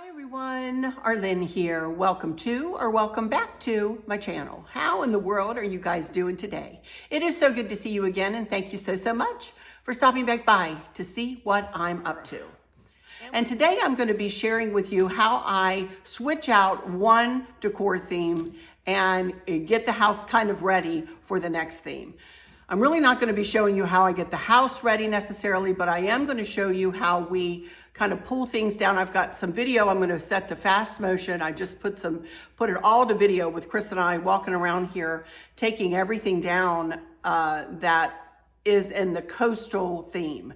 Everyone, Arlynn here. Welcome to or welcome back to my channel. How in the world are you guys doing today? It is so good to see you again, and thank you so much for stopping back by to see what I'm up to. And today I'm going to be sharing with you how I switch out one decor theme and get the house kind of ready for the next theme. I'm really not going to be showing you how I get the house ready necessarily, but I am going to show you how we kind of pull things down. I've got some video I'm going to set to fast motion. I just put it all to video with Chris and I walking around here, taking everything down that is in the coastal theme.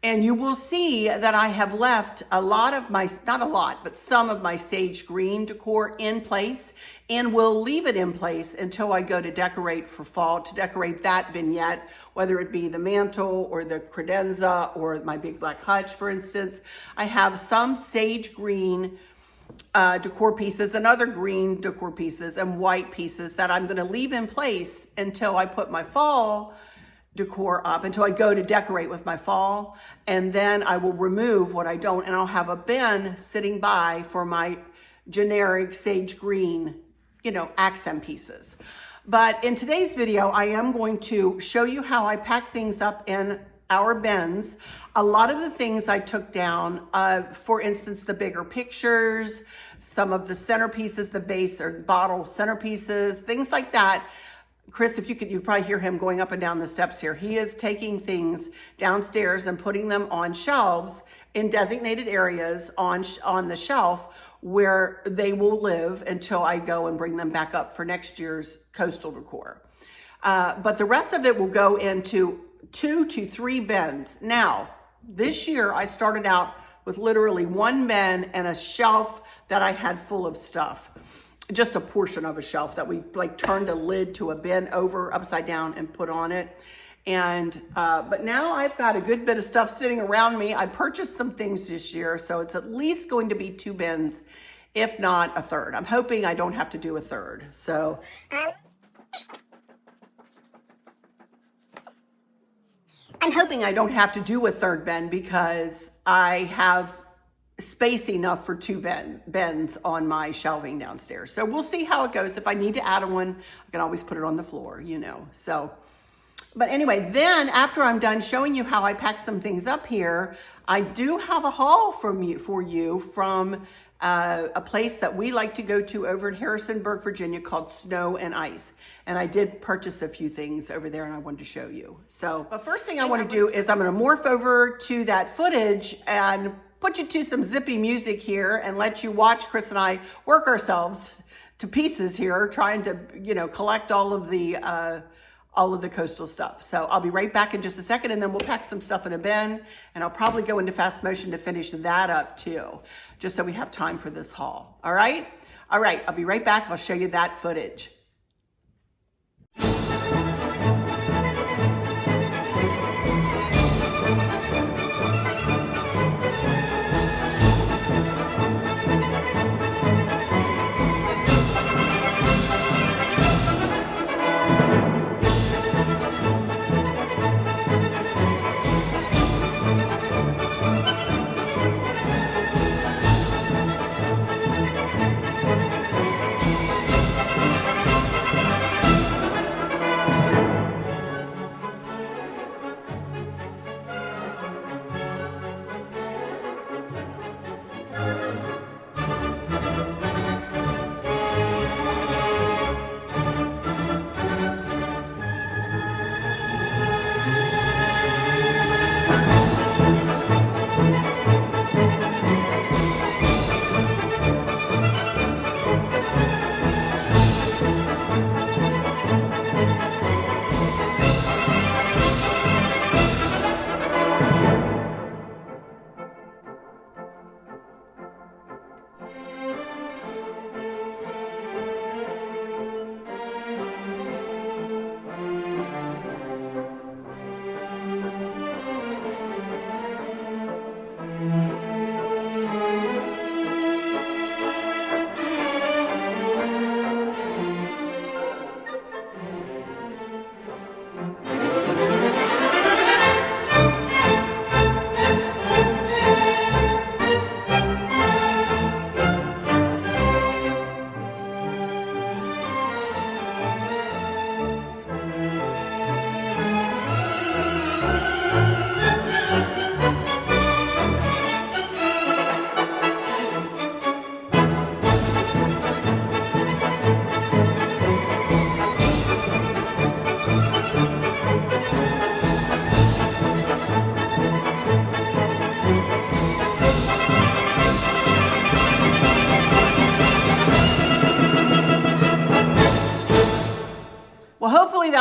And you will see that I have left a lot of my, not a lot, but some of my sage green decor in place, and will leave it in place until I go to decorate for fall, to decorate that vignette, whether it be the mantle or the credenza or my big black hutch, for instance. I have some sage green decor pieces and other green decor pieces and white pieces that I'm gonna leave in place until I put my fall decor up, until I go to decorate with my fall, and then I will remove what I don't, and I'll have a bin sitting by for my generic sage green, accent pieces. But in today's video, I am going to show you how I pack things up in our bins. A lot of the things I took down, for instance, the bigger pictures, some of the centerpieces, the vase or bottle centerpieces, things like that. Chris, if you could, you probably hear him going up and down the steps here. He is taking things downstairs and putting them on shelves in designated areas on the shelf where they will live until I go and bring them back up for next year's coastal decor. But the rest of it will go into 2 to 3 bins. Now, this year I started out with literally 1 bin and a shelf that I had full of stuff. Just a portion of a shelf that we turned a lid to a bin over upside down and put on it. And but now I've got a good bit of stuff sitting around me. I purchased some things this year, so it's at least going to be 2 bins, if not a third. I'm hoping I don't have to do a third. So I'm hoping I don't have to do a third bin because I have space enough for 2 bins on my shelving downstairs. So we'll see how it goes. If I need to add one, I can always put it on the floor, So, but anyway, then after I'm done showing you how I pack some things up here, I do have a haul for you from a place that we like to go to over in Harrisonburg, Virginia, called Snow and Ice. And I did purchase a few things over there and I wanted to show you. So the first thing I want to do is I'm going to morph over to that footage and put you to some zippy music here and let you watch Chris and I work ourselves to pieces here, trying to, collect all of the coastal stuff. So I'll be right back in just a second, and then we'll pack some stuff in a bin, and I'll probably go into fast motion to finish that up too, just so we have time for this haul. All right, I'll be right back. I'll show you that footage.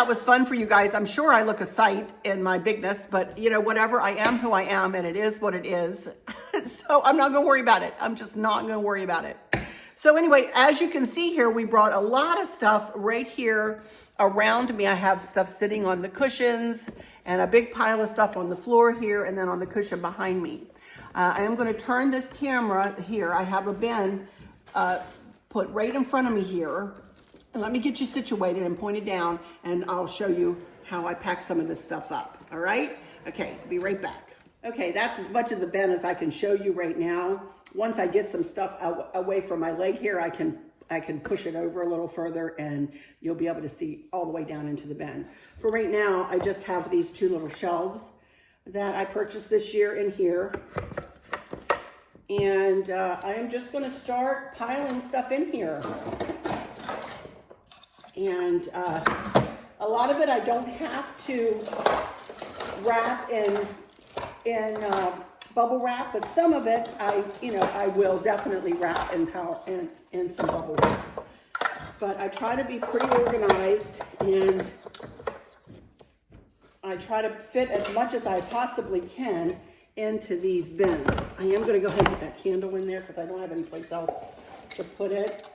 was fun for you guys. I'm sure I look a sight in my bigness, but you know, whatever, I am who I am, and it is what it is. So I'm not gonna worry about it. I'm just not gonna worry about it. So anyway, as you can see here, we brought a lot of stuff right here around me. I have stuff sitting on the cushions and a big pile of stuff on the floor here and then on the cushion behind me. I am gonna turn this camera here. I have a bin put right in front of me here. And let me get you situated and point it down, and I'll show you how I pack some of this stuff up, all right? Okay, I'll be right back. Okay, that's as much of the bin as I can show you right now. Once I get some stuff away from my leg here, I can push it over a little further and you'll be able to see all the way down into the bin. For right now, I just have these two little shelves that I purchased this year in here. And I am just gonna start piling stuff in here. And a lot of it I don't have to wrap in bubble wrap, but some of it I will definitely wrap in some bubble wrap. But I try to be pretty organized, and I try to fit as much as I possibly can into these bins. I am going to go ahead and put that candle in there because I don't have any place else to put it.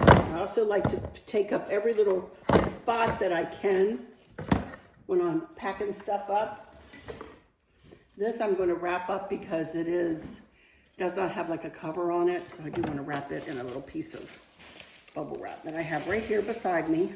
I also like to take up every little spot that I can when I'm packing stuff up. This I'm going to wrap up because it does not have like a cover on it, so I do want to wrap it in a little piece of bubble wrap that I have right here beside me.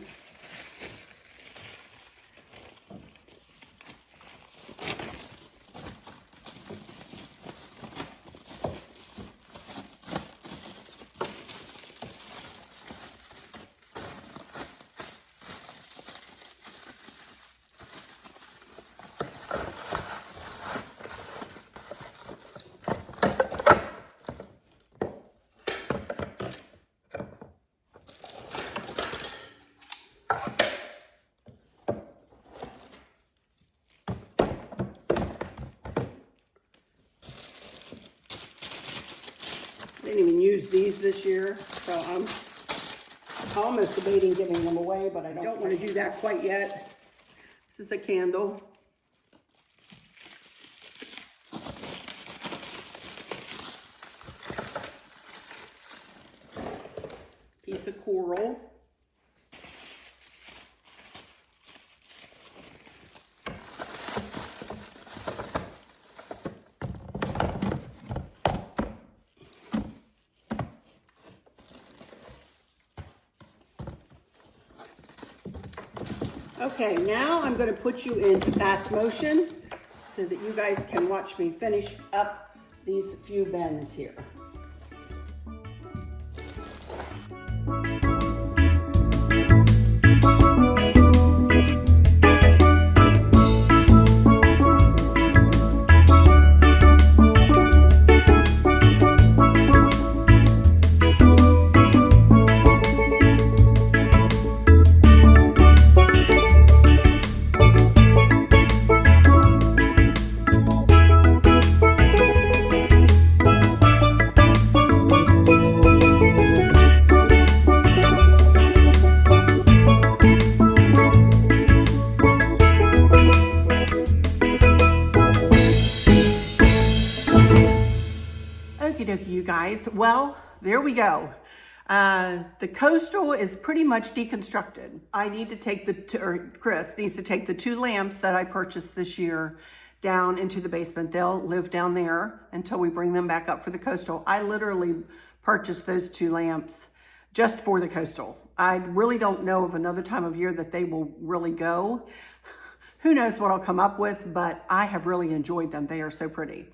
I didn't even use these this year, so I'm almost debating giving them away, but I don't want to do that quite yet. This is a candle. Piece of coral. Okay, now I'm going to put you into fast motion so that you guys can watch me finish up these few bends here. You guys, well, there we go. The coastal is pretty much deconstructed. I need to take Chris needs to take the two lamps that I purchased this year down into the basement. They'll live down there until we bring them back up for the coastal. I literally purchased those two lamps just for the coastal. I really don't know of another time of year that they will really go. Who knows what I'll come up with, but I have really enjoyed them. They are so pretty.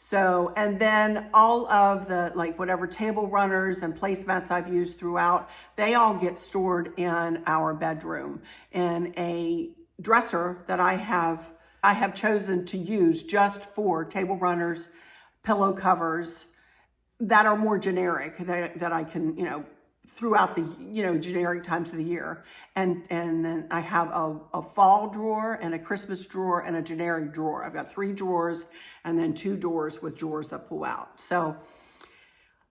So, and then all of the, like whatever table runners and placemats I've used throughout, they all get stored in our bedroom in a dresser that I have chosen to use just for table runners, pillow covers that are more generic, that I can, throughout the, generic times of the year. And then I have a fall drawer and a Christmas drawer and a generic drawer. I've got 3 drawers and then 2 doors with drawers that pull out. So,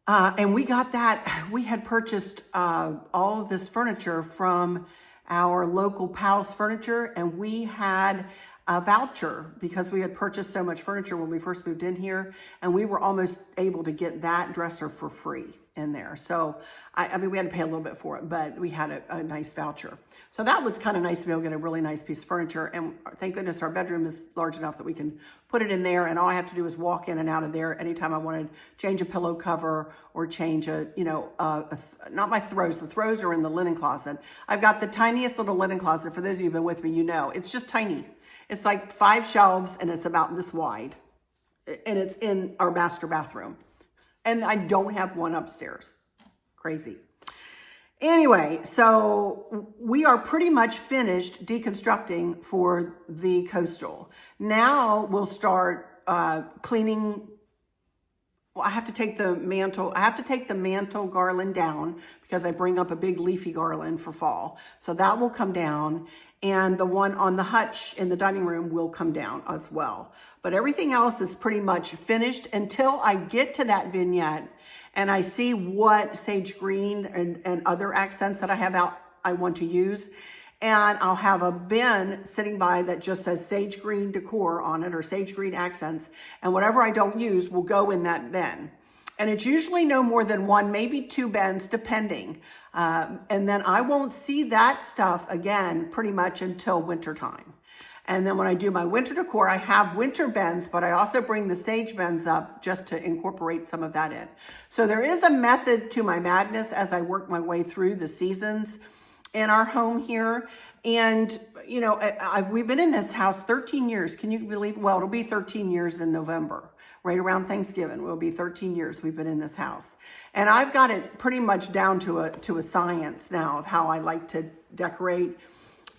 and we got that, we had purchased all of this furniture from our local Powell's Furniture, and we had a voucher because we had purchased so much furniture when we first moved in here, and we were almost able to get that dresser for free in there. So, I mean, we had to pay a little bit for it, but we had a nice voucher. So that was kind of nice to be able to get a really nice piece of furniture. And thank goodness our bedroom is large enough that we can put it in there, and all I have to do is walk in and out of there anytime I want to change a pillow cover or change not my throws. The throws are in the linen closet. I've got the tiniest little linen closet. For those of you who've been with me, it's just tiny. It's like 5 shelves and it's about this wide, and it's in our master bathroom. And I don't have one upstairs. Crazy. Anyway, so we are pretty much finished deconstructing for the coastal. Now we'll start cleaning. Well, I have to take the mantle garland down because I bring up a big leafy garland for fall. So that will come down. And the one on the hutch in the dining room will come down as well. But everything else is pretty much finished until I get to that vignette and I see what sage green and other accents that I have out I want to use. And I'll have a bin sitting by that just says sage green decor on it, or sage green accents. And whatever I don't use will go in that bin. And it's usually no more than 1, maybe 2 bins, depending. And then I won't see that stuff again pretty much until winter time. And then when I do my winter decor, I have winter bins, but I also bring the sage bins up just to incorporate some of that in. So there is a method to my madness as I work my way through the seasons in our home here. And, we've been in this house 13 years. Can you believe? Well, it'll be 13 years in November. Right around Thanksgiving will be 13 years we've been in this house. And I've got it pretty much down to a science now of how I like to decorate.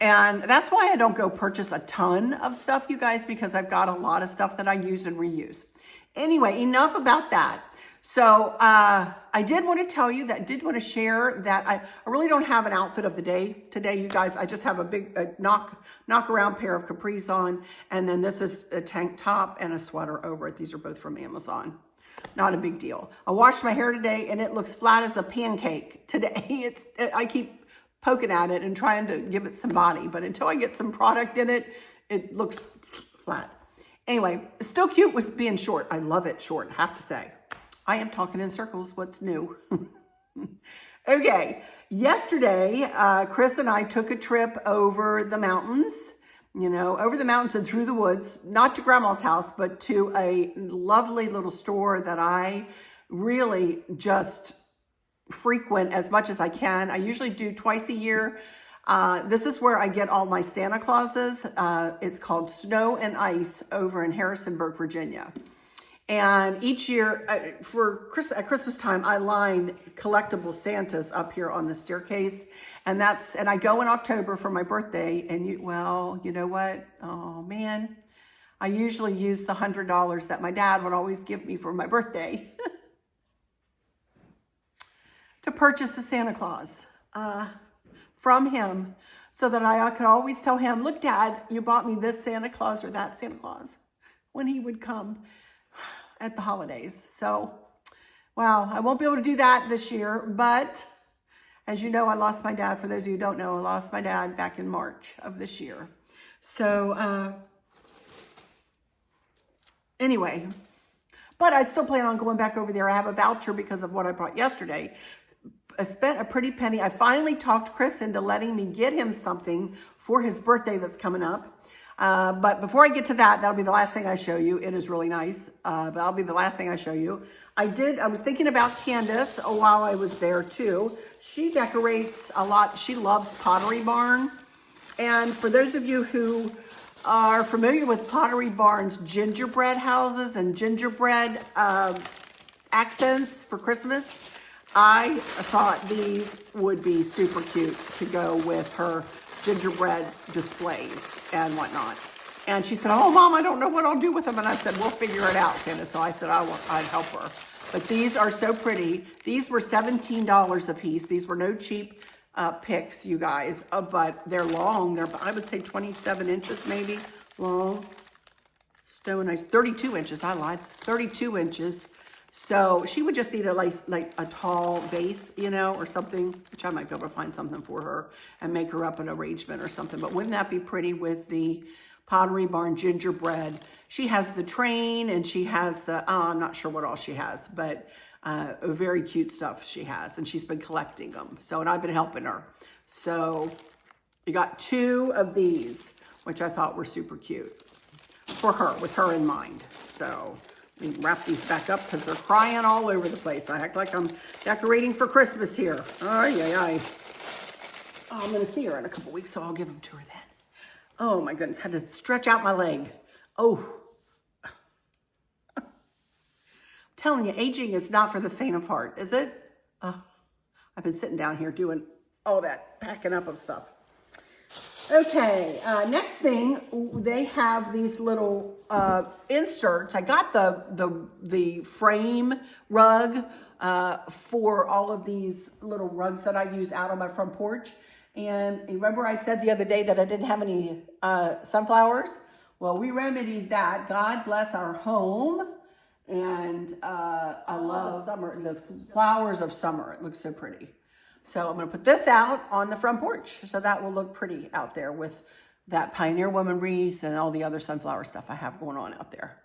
And that's why I don't go purchase a ton of stuff, you guys, because I've got a lot of stuff that I use and reuse. Anyway, enough about that. So I did want to tell you that, did want to share that I really don't have an outfit of the day today, you guys. I just have a big knock around pair of capris on, and then this is a tank top and a sweater over it. These are both from Amazon. Not a big deal. I washed my hair today and it looks flat as a pancake today. I keep poking at it and trying to give it some body, but until I get some product in it, it looks flat. Anyway, it's still cute with being short. I love it short, I have to say. I am talking in circles. What's new? Okay. Yesterday, Chris and I took a trip over the mountains, over the mountains and through the woods, not to Grandma's house, but to a lovely little store that I really just frequent as much as I can. I usually do twice a year. This is where I get all my Santa Clauses. It's called Snow and Ice over in Harrisonburg, Virginia. And each year, at Christmas time, I line collectible Santas up here on the staircase. And I go in October for my birthday. And you know what? Oh, man. I usually use the $100 that my dad would always give me for my birthday to purchase a Santa Claus from him, so that I could always tell him, look, Dad, you bought me this Santa Claus or that Santa Claus, when he would come at the holidays. So, wow, I won't be able to do that this year, but as you know, I lost my dad. For those of you who don't know, I lost my dad back in March of this year. So, anyway, but I still plan on going back over there. I have a voucher because of what I bought yesterday. I spent a pretty penny. I finally talked Chris into letting me get him something for his birthday that's coming up. But before I get to that, that'll be the last thing I show you. It is really nice, but that'll be the last thing I show you. I was thinking about Candace while I was there too. She decorates a lot. She loves Pottery Barn. And for those of you who are familiar with Pottery Barn's gingerbread houses and gingerbread accents for Christmas, I thought these would be super cute to go with her gingerbread displays and whatnot. And she said, oh, Mom, I don't know what I'll do with them. And I said, we'll figure it out, Candace. So I said, I'd help her. But these are so pretty. These were $17 a piece. These were no cheap picks, you guys, but they're long. They're, I would say 27 inches maybe long. Stone ice, 32 inches, I lied, 32 inches. So she would just need a like a tall vase, you know, or something, which I might be able to find something for her and make her up an arrangement or something. But wouldn't that be pretty with the Pottery Barn gingerbread? She has the train and she has the, I'm not sure what all she has, but very cute stuff she has. And she's been collecting them. So, and I've been helping her. So you got 2 of these, which I thought were super cute for her, with her in mind. So let me wrap these back up because they're crying all over the place. I act like I'm decorating for Christmas here. Ay, ay, ay. Oh, I'm going to see her in a couple weeks, so I'll give them to her then. Oh, my goodness. Had to stretch out my leg. Oh. I'm telling you, aging is not for the faint of heart, is it? I've been sitting down here doing all that packing up of stuff. Okay, next thing, they have these little inserts. I got the frame rug for all of these little rugs that I use out on my front porch. And remember I said the other day that I didn't have any sunflowers? Well, we remedied that. God bless our home. And I love summer, the flowers of summer. It looks so pretty. So I'm going to put this out on the front porch. So that will look pretty out there with that Pioneer Woman wreath and all the other sunflower stuff I have going on out there.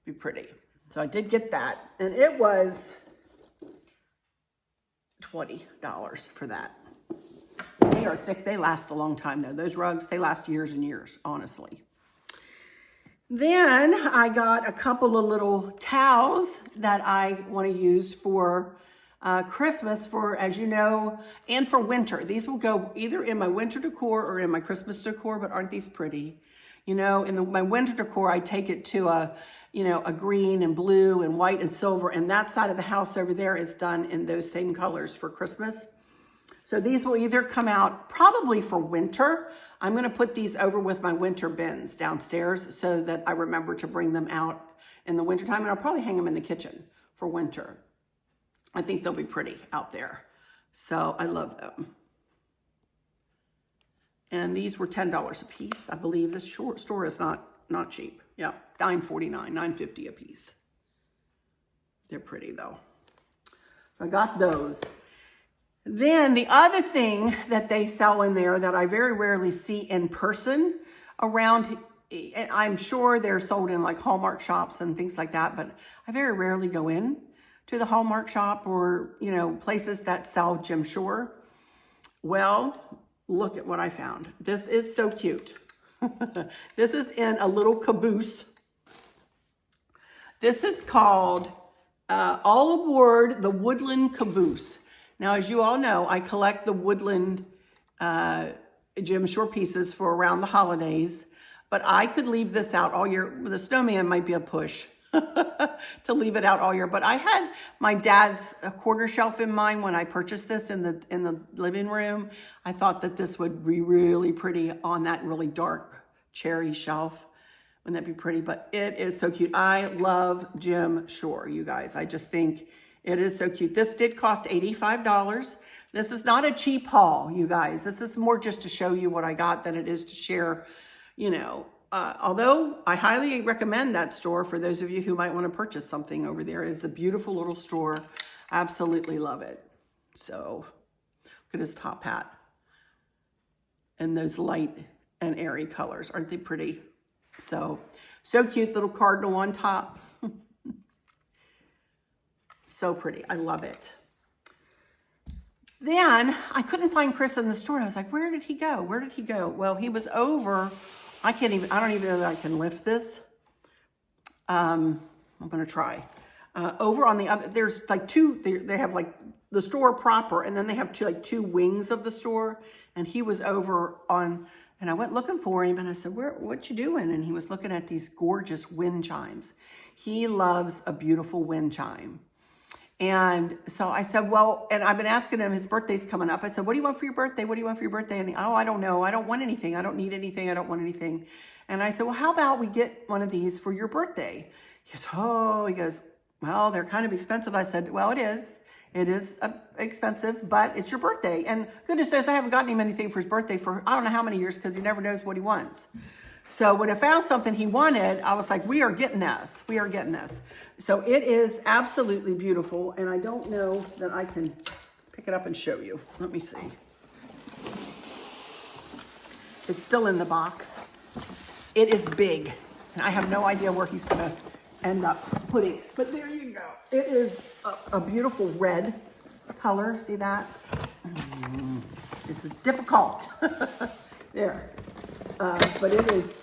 Be pretty. So I did get that. And it was $20 for that. They are thick. They last a long time though. Those rugs, they last years and years, honestly. Then I got a couple of little towels that I want to use for Christmas, for, as you know, and for winter. These will go either in my winter decor or in my Christmas decor, but aren't these pretty? You know, in my winter decor, I take it to a green and blue and white and silver, and that side of the house over there is done in those same colors for Christmas. So these will either come out probably for winter. I'm going to put these over with my winter bins downstairs so that I remember to bring them out in the wintertime, and I'll probably hang them in the kitchen for winter. I think they'll be pretty out there. So I love them. And these were $10 a piece. I believe this store is not cheap. Yeah, $9.49, $9.50 a piece. They're pretty though. So I got those. Then the other thing that they sell in there that I very rarely see in person around, I'm sure they're sold in like Hallmark shops and things like that, but I very rarely go in to the Hallmark shop or, you know, places that sell Jim Shore. Well, look at what I found. This is so cute. This is in a little caboose. This is called All Aboard the Woodland Caboose. Now, as you all know, I collect the woodland Jim Shore pieces for around the holidays, but I could leave this out all year. The snowman might be a push to leave it out all year, but I had my dad's quarter shelf in mind when I purchased this in the living room. I thought that this would be really pretty on that really dark cherry shelf. Wouldn't that be pretty? But it is so cute. I love Jim Shore, you guys. I just think it is so cute. This did cost $85. This is not a cheap haul, you guys. This is more just to show you what I got than it is to share, you know. Although I highly recommend that store for those of you who might want to purchase something over there. It's a beautiful little store. Absolutely love it. So look at his top hat. And those light and airy colors. Aren't they pretty? So cute, little cardinal on top. So pretty. I love it. Then I couldn't find Chris in the store. I was like, where did he go? Where did he go? Well, he was over. I don't even know that I can lift this. I'm going to try. Over on the other, there's like two, they have like the store proper, and then they have two wings of the store. And he was over on, and I went looking for him, and I said, what you doing? And he was looking at these gorgeous wind chimes. He loves a beautiful wind chime. And so I said, well, and I've been asking him, his birthday's coming up. I said, what do you want for your birthday? What do you want for your birthday? And he, oh, I don't know. I don't want anything. I don't need anything. I don't want anything. And I said, well, how about we get one of these for your birthday? He goes, well, they're kind of expensive. I said, well, it is. It is expensive, but it's your birthday. And goodness knows I haven't gotten him anything for his birthday for I don't know how many years because he never knows what he wants. So when I found something he wanted, I was like, we are getting this. We are getting this. So it is absolutely beautiful. And I don't know that I can pick it up and show you. Let me see. It's still in the box. It is big. And I have no idea where he's going to end up putting it. But there you go. It is a beautiful red color. See that? This is difficult. There. But it is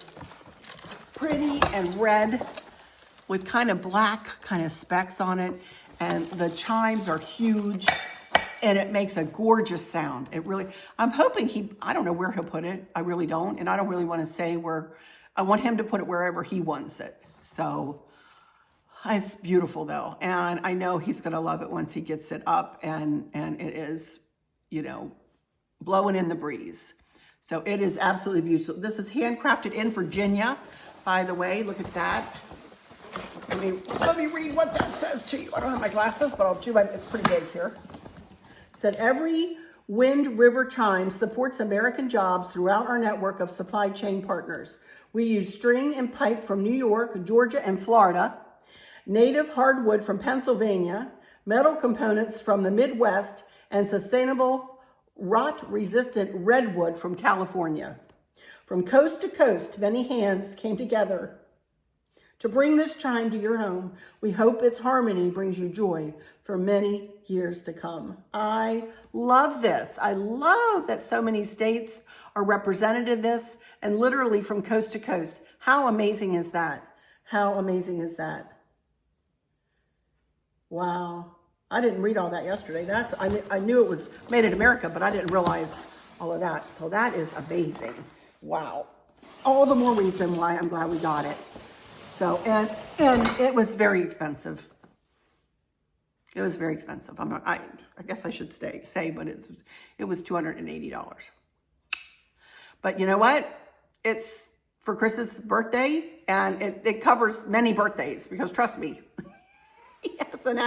pretty and red with kind of black kind of specks on it. And the chimes are huge. And it makes a gorgeous sound. It really, I'm hoping I don't know where he'll put it. I really don't. And I don't really want to say where, I want him to put it wherever he wants it. So it's beautiful though. And I know he's going to love it once he gets it up and it is, you know, blowing in the breeze. So it is absolutely beautiful. This is handcrafted in Virginia, by the way. Look at that. Let me read what that says to you. I don't have my glasses, but I'll do it. It's pretty big here. Said every Wind River chime supports American jobs throughout our network of supply chain partners. We use string and pipe from New York, Georgia, and Florida, native hardwood from Pennsylvania, metal components from the Midwest, and sustainable rot-resistant redwood from California. From coast to coast, many hands came together to bring this chime to your home. We hope its harmony brings you joy for many years to come. I love this. I love that so many states are represented in this and literally from coast to coast. How amazing is that? How amazing is that? Wow. I didn't read all that yesterday. I knew it was made in America, but I didn't realize all of that. So that is amazing. Wow. All the more reason why I'm glad we got it. So, and it was very expensive. It was very expensive. I guess I should say, but it was $280. But you know what? It's for Chris's birthday, and it covers many birthdays, because trust me, he hasn't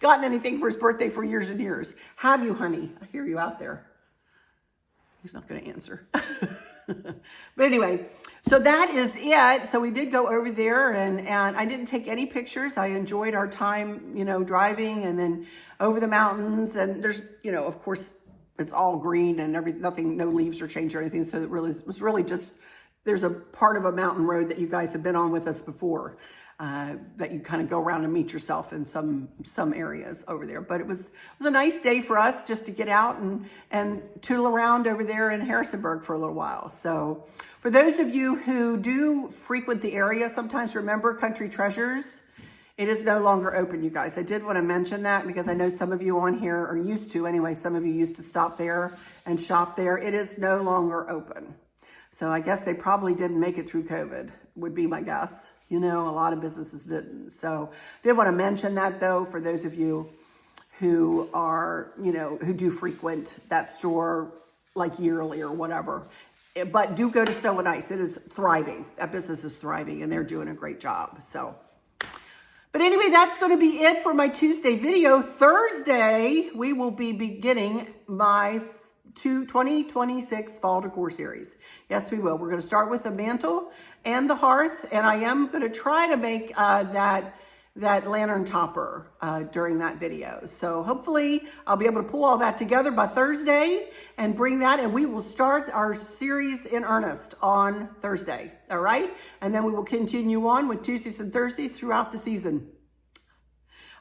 gotten anything for his birthday for years and years. Have you, honey? I hear you out there. He's not going to answer. But anyway, so that is it. So we did go over there, and I didn't take any pictures. I enjoyed our time, you know, driving and then over the mountains. And there's, you know, of course, it's all green and nothing, no leaves are changed or anything. So it was really just, there's a part of a mountain road that you guys have been on with us before, that you kind of go around and meet yourself in some areas over there. But it was a nice day for us just to get out and tootle around over there in Harrisonburg for a little while. So for those of you who do frequent the area, sometimes remember Country Treasures. It is no longer open, you guys. I did want to mention that because I know some of you on here are used to, anyway, some of you used to stop there and shop there. It is no longer open. So I guess they probably didn't make it through COVID, would be my guess. You know, a lot of businesses didn't. So did want to mention that though, for those of you who are, you know, who do frequent that store like yearly or whatever. But do go to Snow and Ice. It is thriving. That business is thriving and they're doing a great job. So, but anyway, that's going to be it for my Tuesday video. Thursday, we will be beginning my 2026 Fall Decor Series. Yes, we will. We're going to start with the mantle and the hearth, and I am going to try to make that lantern topper during that video. So hopefully I'll be able to pull all that together by Thursday and bring that, and we will start our series in earnest on Thursday, all right? And then we will continue on with Tuesdays and Thursdays throughout the season.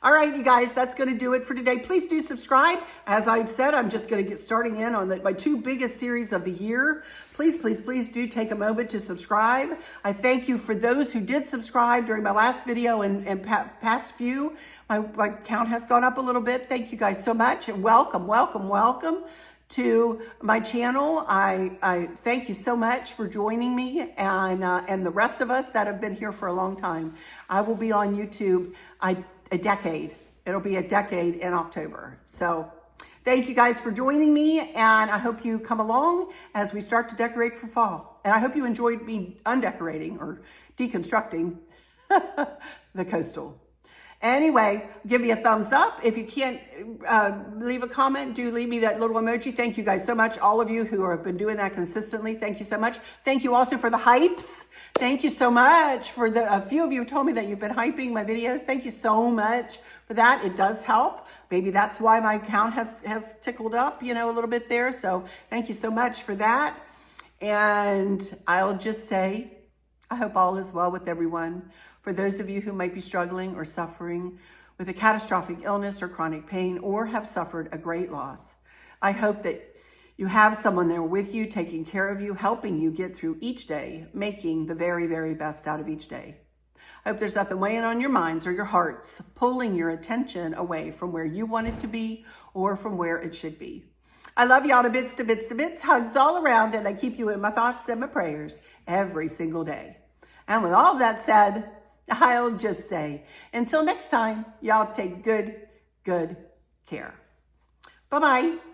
All right, you guys, that's going to do it for today. Please do subscribe. As I said, I'm just going to get starting in on my two biggest series of the year. Please, please, please do take a moment to subscribe. I thank you for those who did subscribe during my last video and past few. My count has gone up a little bit. Thank you guys so much. And welcome, welcome, welcome to my channel. I thank you so much for joining me and the rest of us that have been here for a long time. I will be on YouTube a decade. It'll be a decade in October. So thank you guys for joining me, and I hope you come along as we start to decorate for fall. And I hope you enjoyed me undecorating or deconstructing the coastal. Anyway, give me a thumbs up. If you can't leave a comment, do leave me that little emoji. Thank you guys so much. All of you who have been doing that consistently. Thank you so much. Thank you also for the hypes. Thank you so much for a few of you told me that you've been hyping my videos. Thank you so much for that. It does help. Maybe that's why my account has tickled up, a little bit there. So thank you so much for that. And I'll just say, I hope all is well with everyone. For those of you who might be struggling or suffering with a catastrophic illness or chronic pain, or have suffered a great loss, I hope that you have someone there with you, taking care of you, helping you get through each day, making the very, very best out of each day. I hope there's nothing weighing on your minds or your hearts, pulling your attention away from where you want it to be or from where it should be. I love y'all to bits, to bits, to bits. Hugs all around, and I keep you in my thoughts and my prayers every single day. And with all of that said, I'll just say, until next time, y'all take good care. Bye-bye.